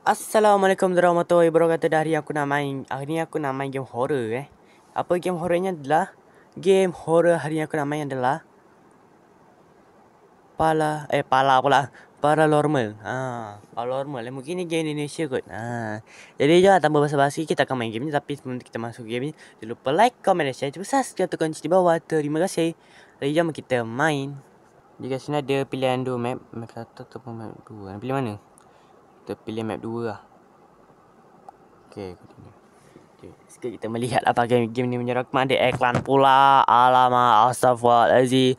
Assalamualaikum warahmatullahi wabarakatuh. Hari ni aku nak main game horror Apa game horrornya adalah? Game horror hari ni aku nak main adalah Paranormal. Paranormal. Mungkin ni game Indonesia kot. Jadi jangan tanpa basa-basi, kita akan main game ni. Tapi sebelum kita masuk game ni, jangan lupa like, comment dan share. Cuba subscribe, tekan kunci di bawah. Terima kasih. Jadi jom kita main. Jadi kat sini ada pilihan 2 map. Map 1 ataupun map 2. Nak pilih mana? Kita pilih map 2 lah. Okay, sekarang kita melihat apa game ni menyeramkan. Ada iklan pula. Alamak, astaghfirullahaladzim.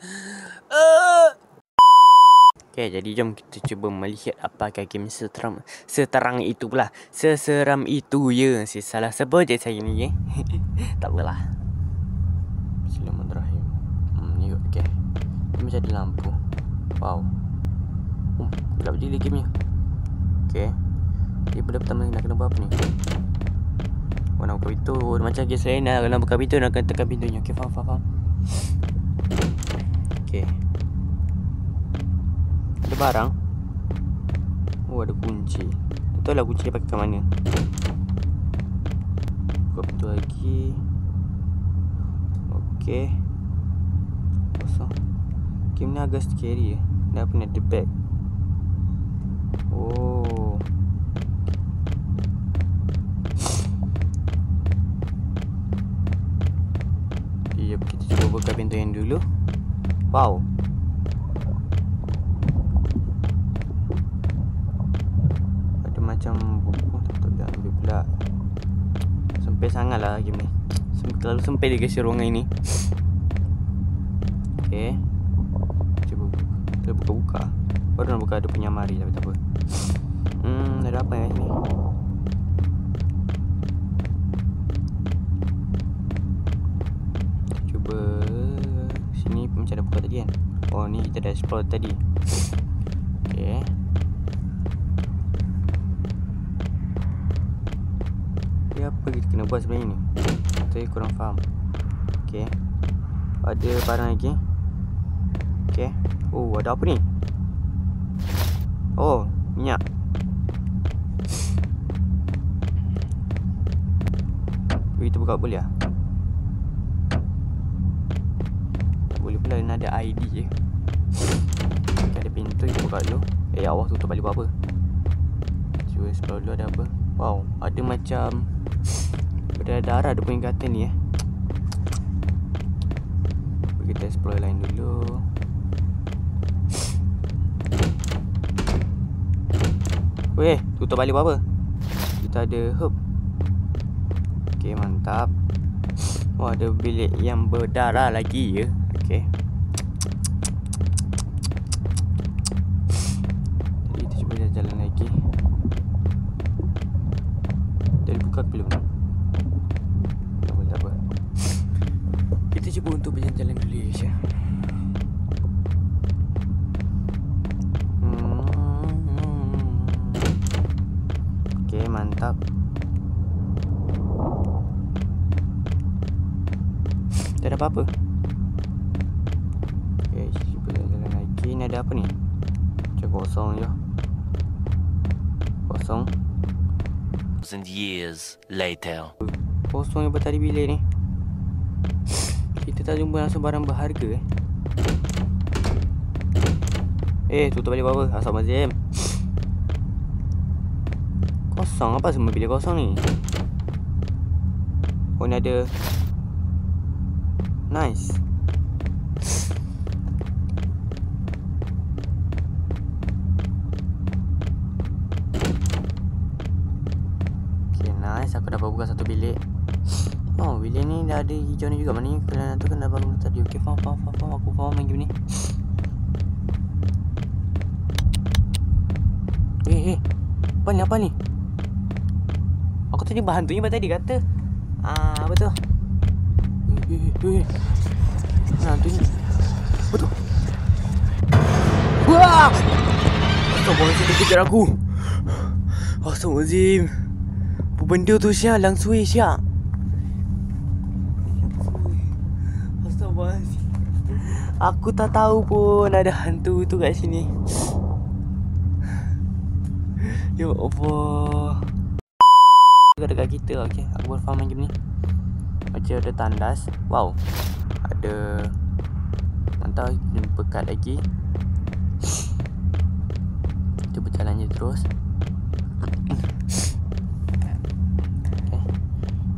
Okay, jadi jom kita cuba melihat apakah game seseram itu ya. Salah sebut je saya ni Tak apalah. Bismillahirrahmanirrahim. Ni kot, okay. Ni macam ada lampu. Wow. Gelap je game ni. Okay. Dia pada pertama nak kena buat apa ni? Nak buka pintu. Macam kes lain lah. Kalau nak buka pintu, nak kena tekan pintunya. Okay, faham. Okay. Ada barang. Ada kunci. Tak tahu lah kunci dia pakai ke mana. Buka pintu lagi. Okay. Kosong. Game ni agak scary Dah pernah ada bag. Kita cuba buka pintu yang dulu. Wow. Ada macam buku. Tak dah ambil pula. Sempit sangat lah game ni. Terlalu sempit dia kasi ruangan ini. Okay. Cuba kita buka-buka. Baru nak buka ada penyamari. Tapi tak apa. Ada apa ni? Sini macam ada buka tadi kan. Oh, ni kita dah explore tadi. Okay. Dia apa kita kena buat sebenarnya ni? Saya kurang faham. Okay. Ada barang lagi. Okay. Oh, ada apa ni? Oh, minyak. Kita buka boleh lah. Boleh pula nak ada ID je. Ada pintu, kita buka dulu. Allah, tutup balik buat apa? Cuba explore dulu ada apa. Wow, ada macam berdarah ada peringatan ni Kita explore lain dulu. Weh, tutup balik buat apa? Kita ada herb. Okay, mantap. Oh, ada bilik yang berdarah lagi Okay. Jadi kita cuba jalan lagi. Dah dibuka belum? Tak apa. Kita cuba untuk berjalan dulu je. Okay, mantap. Tak ada apa-apa. Okay, cuba jalan lagi. Ni ada apa ni? Macam kosong je. Kosong. 1000 years later. Kosong yang tadi bilik ni. Kita tak jumpa langsung barang berharga tutup balik apa? Assalamualaikum. Kosong apa semua bilik kosong ni? Oh, ni ada. Nice. Okay, nice. Aku dapat buka satu bilik. Oh, bilik ni dah ada hijau ni juga. Mana ni kalian tu kan dah bangun tadi. Okay, faham. Aku faham main game ni. Apa ni? Aku tadi hantunya tadi kata. Apa tu? Hantunya. Betul. Wah! Astagfirullahaladzim, dia kejar aku. Astagfirullahaladzim. Apa benda tu Syah? Langsung Syah. Astagfirullahaladzim. Aku tak tahu pun ada hantu tu kat sini. Ya Allah. Dekat kita. Okay, aku baru faham main game ni. Macam ada tandas. Wow. Ada. Mantap, jumpa kad lagi. Cuba jalan je terus. Okay.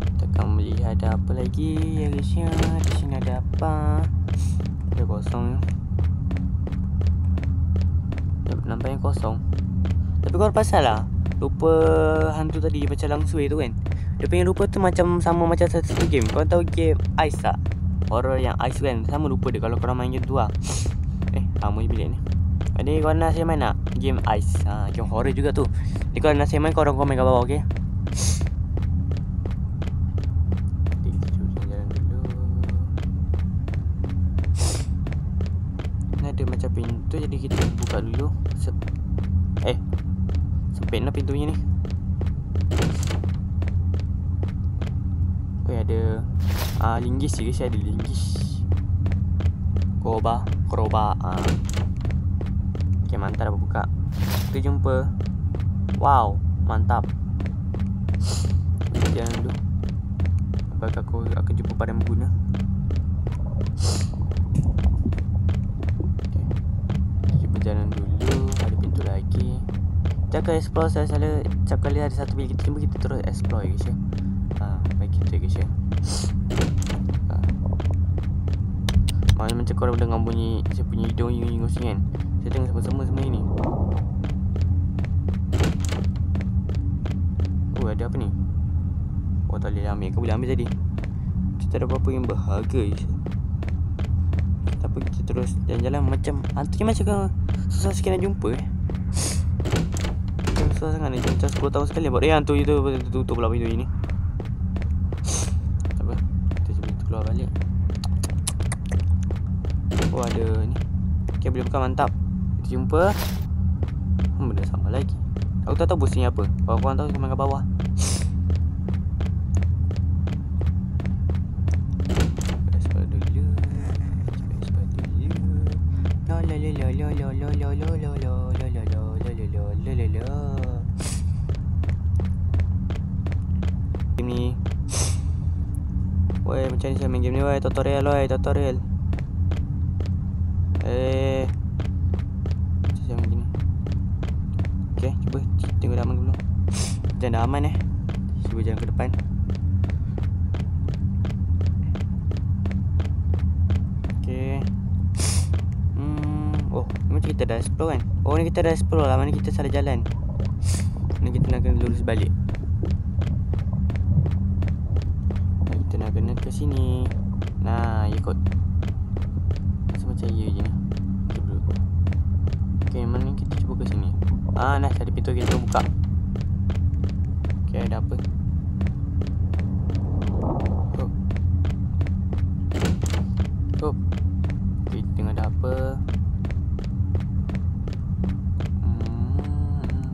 Kita akan melihat ada apa lagi ya guys ya. Di sini ada apa? Ada kosong. Nampaknya kosong. Tapi kau pasal lah lupa hantu tadi macam langsui tu kan. Dia punya lupa tu macam sama macam satu game. Kau tahu game Ice tak? Horror yang Ice kan. Sama lupa dia kalau korang main game tu lah. Lama je bilik ni. Jadi korang nak saya main tak? Game Ice. Game horror juga tu. Jadi korang nak saya main, korang komen kat bawah, okay? Jalan dulu. Ni ada macam pintu, jadi kita buka dulu. Sempit lah pintunya ni. Ada linggis je guys, ada linggis. Kroba. Okay, mantap dapat buka. Kita jumpa. Wow, mantap. Jalan dulu. Apakah aku jumpa padang berguna. Okay. Kita berjalan dulu. Ada pintu lagi. Kita akan explore. Saya selalu setiap kali ada satu bilik kita jumpa, kita terus explore guys ya. Bagi kita guys ya. Macam korang dengar bunyi saya punya hidung ingus kan. Saya tengok sama-sama semua ini. Oh, ada apa ni? Oh, tak boleh ambil. Kau boleh ambil tadi. Kita ada apa-apa yang berharga je. Tapi kita terus jalan-jalan macam hantunya macam susah sikit nak jumpa susah sangat ni. Macam 10 tahun sekali buat hantu je tu. Tutup pula pintu ini. Tak apa, kita cuba keluar balik. Oh, ada ni. Okay, boleh buka, mantap. Kita jumpa. Benda sama lagi. Aku tak tahu busnya apa. Kalau korang tahu, komen kat bawah. Game ni. Woi, macam ni saya main game ni. Woi, tutorial. Macam main gini. Okay, cuba tengok dah aman dulu. Macam dah aman Cuba jalan ke depan. Okay. Oh, ni macam kita dah explore kan. Oh, ni kita dah explore lah. Mana kita salah jalan. Ni kita nak kena lurus balik. Kita nak kena ke sini. Nah, ikut. Macam ya je ni. Okay, mana ni kita cuba ke sini. Nah, ada pintu kita buka. Okay, ada apa? Kita tengok ada apa.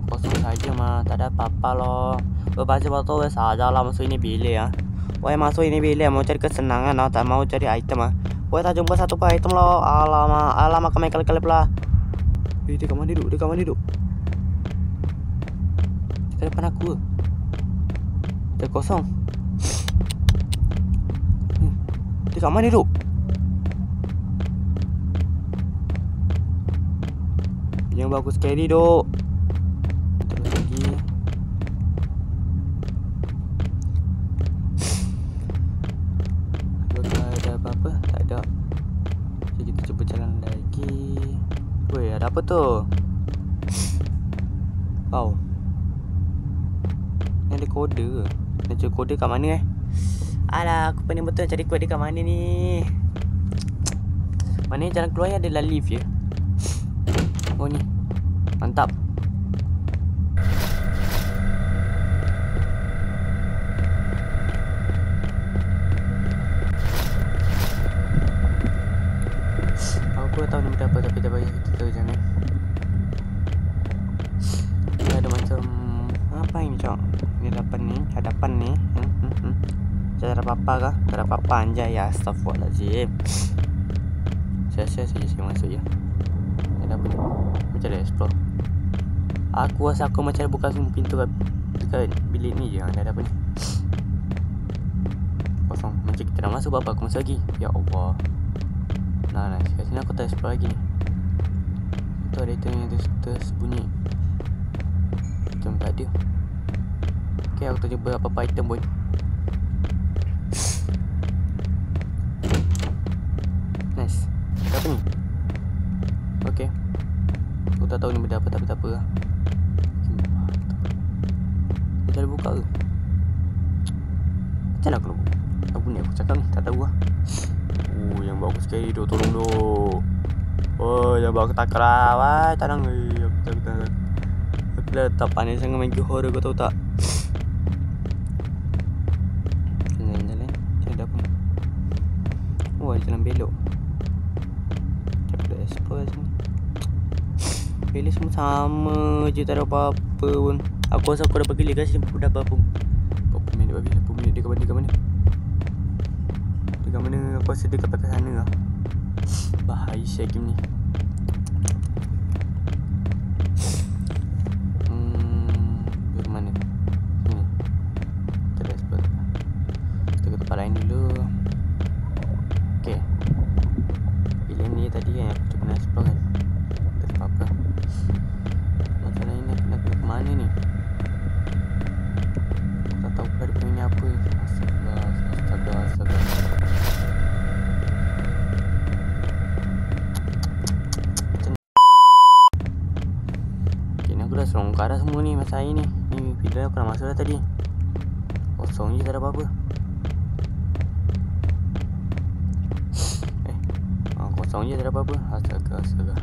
Kosong saja mah, tak ada apa-apa loh. Baca waktu saja lah masuk ini bilik ya. Wah, masuk ini bilik mau cari kesenangan lah, tak mau cari item ah. Wah, tak jumpa satu pun item loh. Alamak kami kelep lah. Dia kat mana duduk? Dekat depan aku. Dia kosong. Dia kat mana duduk? Jangan buat aku scary duk. Terus lagi. Apakah ada apa-apa? Tak ada. Jadi kita cuba jalan lagi. Weh, ada apa tu? Wow. Ni ada kode ke? Nak cari kode kat mana Alah, aku pening betul cari kode kat mana ni. Mana ni jalan keluar adalah lift je. Oh ni. Mantap. Aku dah tahu ni benda apa, tapi tak payah kita tahu jangan. Ni ada macam apa ini cok? Ni hadapan ni. Tak ada apa-apa kah? Tak ada apa-apa anjay ya. Astaghfirullahaladzim. Saya masuk je. Ada apa ni? Macam mana explore? Aku rasa aku macam buka semua pintu dekat bilik ni je. Dah ada apa ni? Kosong. Macam kita dah masuk berapa? Aku masuk lagi. Ya Allah. Nah, kat sini aku tak explore lagi ni. Tu ada item yang tersembunyi. Item tak ada. Okay, aku tak cuba apa-apa item pun. Nice. Apa ni? Okay. Aku tak tahu ni benda apa, tapi tak apa lah. Dia tak boleh buka ke? Macam mana aku nak buka? Apa ni aku cakap ni? Tak tahu lah. Yang bawa aku sekali tu. Tolong tu. Oh, yang bawa aku takar lah. Wah, tadang. Aku tak. Aku dah tak pandai sangat main game horror, kau tahu tak? Jalan-jalan. Macam ada apa ni? Oh, ada jalan belok. Macam ada explore sini. Pilih semua sama je, tak ada apa-apa pun. Aku rasa aku dah pergi kat sini. Dah berapa minit babi? 10 minit dekat mana? Dekat mana? Aku rasa dekat pakai sana lah. Bahaya siap game ni. Ke mana? Sini. Kita dah explore. Kita ke tempat lain dulu. Okay. Pilih ni tadi kan aku cuba nak explore kan. Tak ada apa-apa. Masalah ini aku nak ke mana ni? Aku tak tahu pula dia punya ni apa. Astaga. Okay, ni aku dah serong ke arah semua ni masa air ni. Ni video aku dah masuk dah tadi. Kosong je, tak ada apa-apa. Kosong je, tak ada apa-apa. Astaga.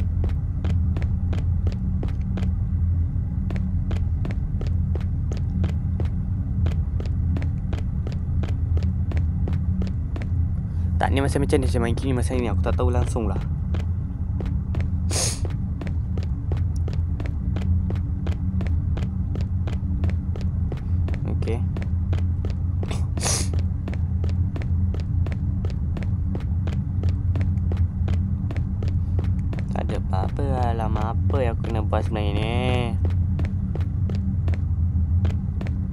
Tak, ni macam ni saya main gini masa ni. Aku tak tahu langsung lah. Okay. Tak ada apa-apa lah. Lama apa yang aku kena buat sebenarnya ni?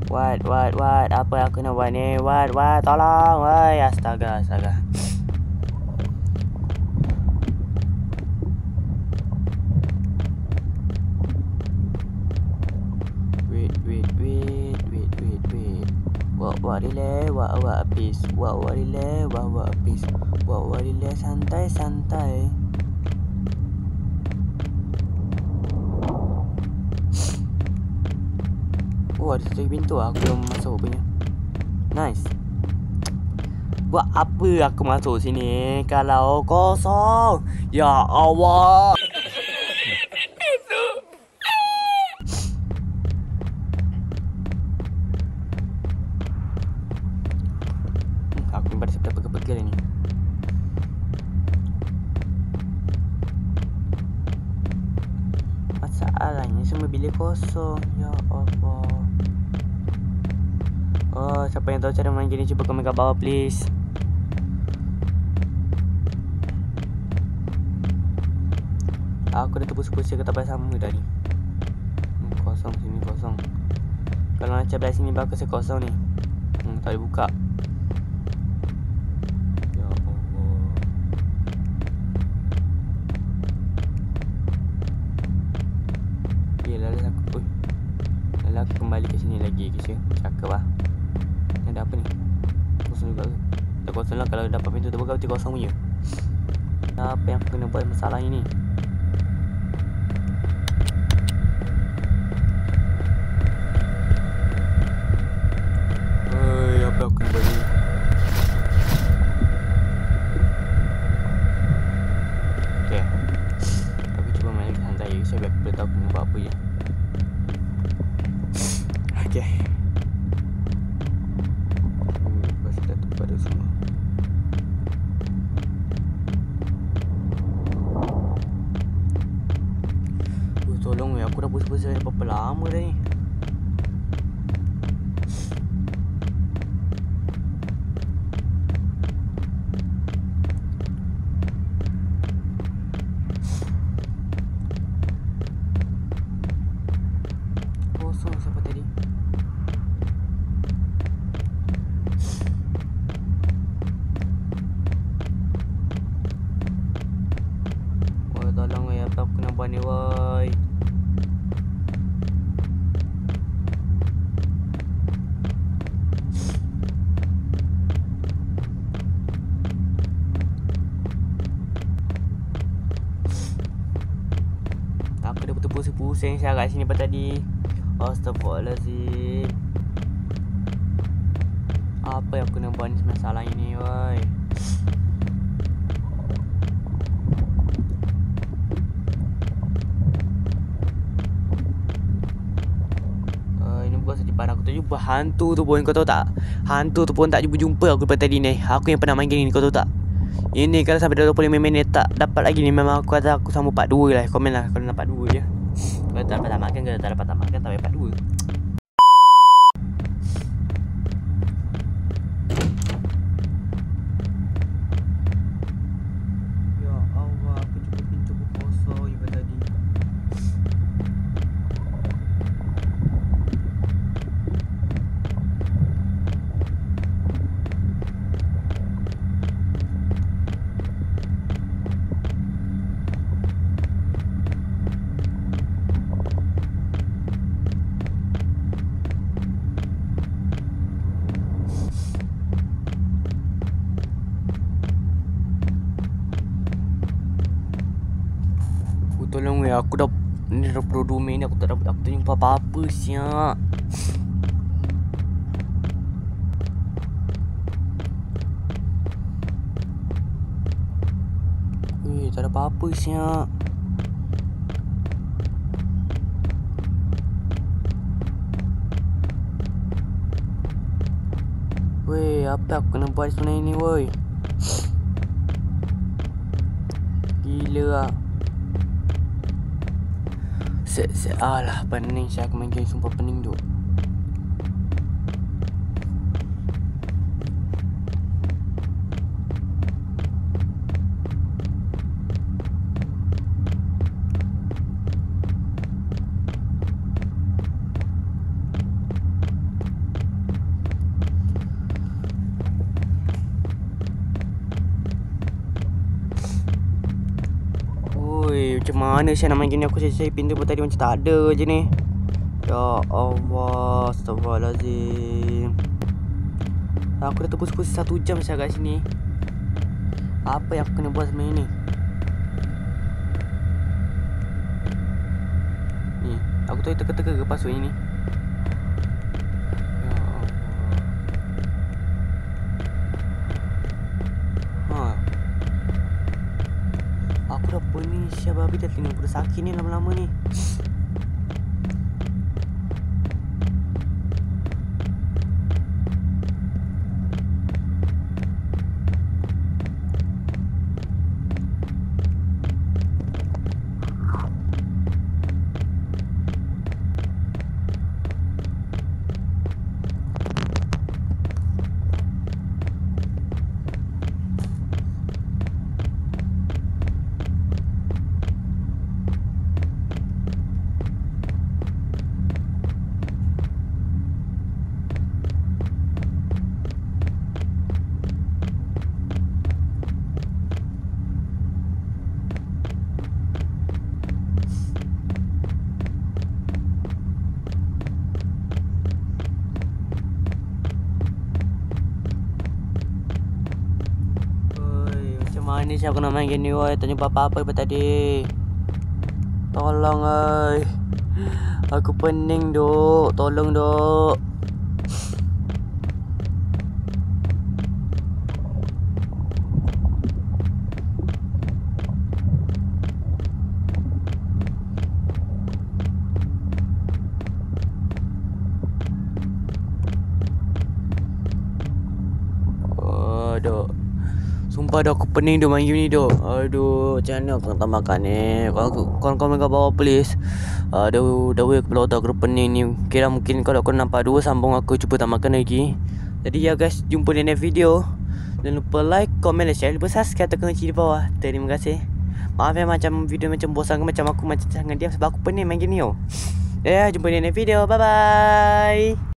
What? Apa yang aku kena buat ni? What? Tolong. Woi, astaga. Wait. Wah, relax. Wah, habis. Wah, relax. Wah, habis. Wah, relax. Santai. Oh, ada satu pintu lah. Aku belum masuk punya. Nice. Buat apa aku masuk sini kalau kosong? Ya Allah. Aku ni pada siapa pegel ni. Masalahnya semua bilik kosong. Ya Allah. Oh, siapa yang tahu cara main gini, cuba komen kat bawah please. Aku dah terpusing-pusing ke tempat sama dah ni. Kosong sini, kosong. Kalau macam belah sini bakal saya kosong ni. Tak boleh buka. Ya Allah. Lalu aku kembali ke sini lagi kisah. Cakap lah. Ada apa ni? Kosong juga ke? Tak kosong lah. Kalau dapat pintu terbuka berarti kosong punya. Apa yang aku kena buat masalah ini? Apa aku kena buat ni? Okay. Aku cuba main lagi santai. Saya biar aku tahu aku kena buat apa je. Okay. Lepas dah tempat dah semua. Tolong ya, aku dah pusing-pusing dah berapa lama dah ni. Apa aku kena buat ni woi. Aku dah pusing-pusing saya kat sini pada tadi. Astaghfirullahaladzim. Apa yang aku nak buat ni masalah ini woi. Ini bukan saja pada aku tak jumpa hantu tu pun, kau tahu tak? Hantu tu pun tak jumpa aku daripada tadi ni. Aku yang pernah main game ni, kau tahu tak? Ini kalau sampai 25 minit tak dapat lagi ni, memang aku kata aku sambung part 2 lah. Komen lah kalau nak part 2 je. Kalau tak dapat tamat kan, kalau tak dapat tamat kan tak payah part 2. Ya Allah, aku cuba pintu aku kosong je tadi. Tolong aku dah ni 22 minit aku tak jumpa apa-apa siap. Tak ada apa-apa siap. Apa aku kena buat sebenarnya ni woi. Gila lah. Alah pening saya aku main game, sumpah pening tu. Macam mana saya nak main game ni? Aku cari pintu pun tadi macam tak ada je ni. Ya Allah, astagfirullahaladzim. Aku dah tebus-tebus 1 jam saya kat sini. Apa yang aku kena buat sebenarnya ni? Ni, aku tahu teka-teka ke password ni. Ya Allah. Aku dah pening siap babi, dah telinga aku dah sakit ni lama-lama ni. Mana saya aku nak main game ni woi. Tak jumpa apa-apa daripada tadi. Tolong oi. Aku pening duk. Tolong duk. Aduh. Sumpah dah aku pening dah main game ni dah. Aduh, macam mana aku nak tambahkan ni? Kau komen kat bawah please. Aduh, dah weh kepala otak aku dah pening ni. Kira mungkin kalau kau nampak 2 sambung aku cuba tambahkan lagi. Jadi ya guys, jumpa di next video. Jangan lupa like, komen dan share. Lupa subscribe tekan kunci di bawah. Terima kasih. Maaf ya macam video macam bosan ke, macam aku macam jangan diam sebab aku pening main game ni. Ya, jumpa di next video. Bye bye.